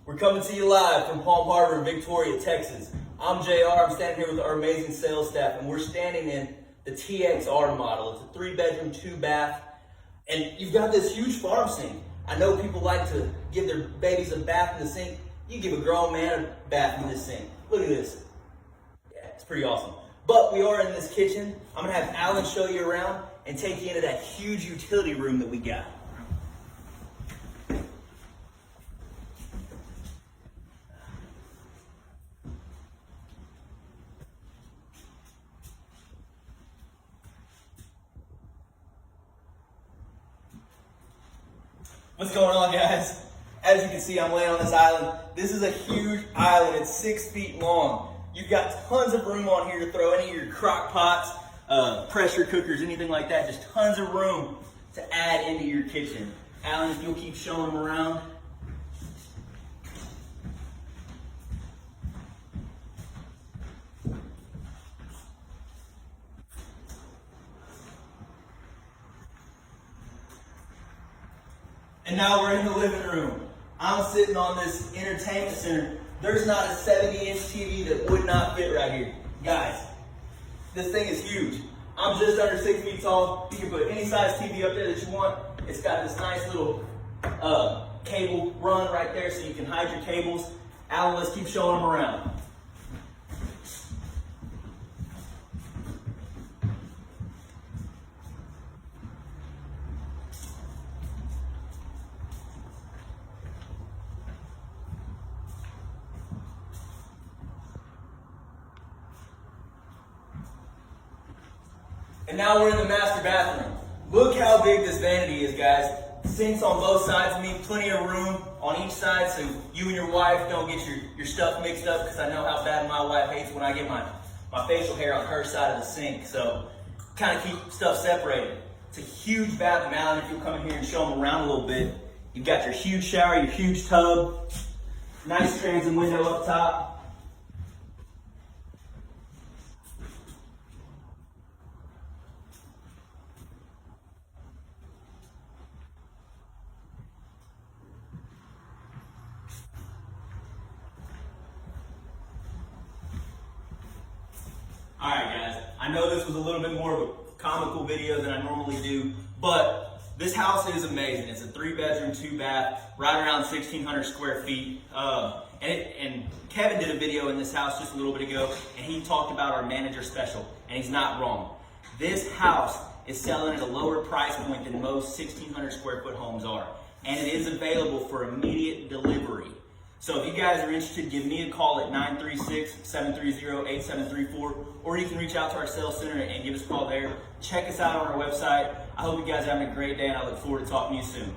We're coming to you live from Palm Harbor in Victoria, Texas. I'm JR, I'm standing here with our amazing sales staff, and we're standing in the TXR model. It's a 3-bedroom, 2-bath, and you've got this huge farm sink. I know people like to give their babies a bath in the sink. You give a grown man a bath in this sink. Look at this. Yeah, it's pretty awesome. But we are in this kitchen. I'm gonna have Alan show you around and take you into that huge utility room that we got. What's going on, guys? As you can see, I'm laying on this island. This is a huge island. It's 6 feet long. You've got tons of room on here to throw any of your crock pots, pressure cookers, anything like that. Just tons of room to add into your kitchen. Alan, if you'll keep showing them around. And now we're in the living room. I'm sitting on this entertainment center. There's not a 70-inch TV that would not fit right here. Guys, this thing is huge. I'm just under 6 feet tall. You can put any size TV up there that you want. It's got this nice little cable run right there so you can hide your cables. Alan, let's keep showing them around. And now we're in the master bathroom. Look how big this vanity is, guys. Sinks on both sides of me, plenty of room on each side so you and your wife don't get your stuff mixed up, because I know how bad my wife hates when I get my facial hair on her side of the sink. So kind of keep stuff separated. It's a huge bathroom. Alan, if you'll come in here and show them around a little bit. You've got your huge shower, your huge tub, nice transom window up top. Alright guys, I know this was a little bit more of a comical video than I normally do, but this house is amazing. It's a 3-bedroom, 2-bath, right around 1,600 square feet. And Kevin did a video in this house just a little bit ago, and he talked about our manager special, and he's not wrong. This house is selling at a lower price point than most 1,600 square foot homes are, and it is available for immediate delivery. So if you guys are interested, give me a call at 936-730-8734, or you can reach out to our sales center and give us a call there. Check us out on our website. I hope you guys are having a great day, and I look forward to talking to you soon.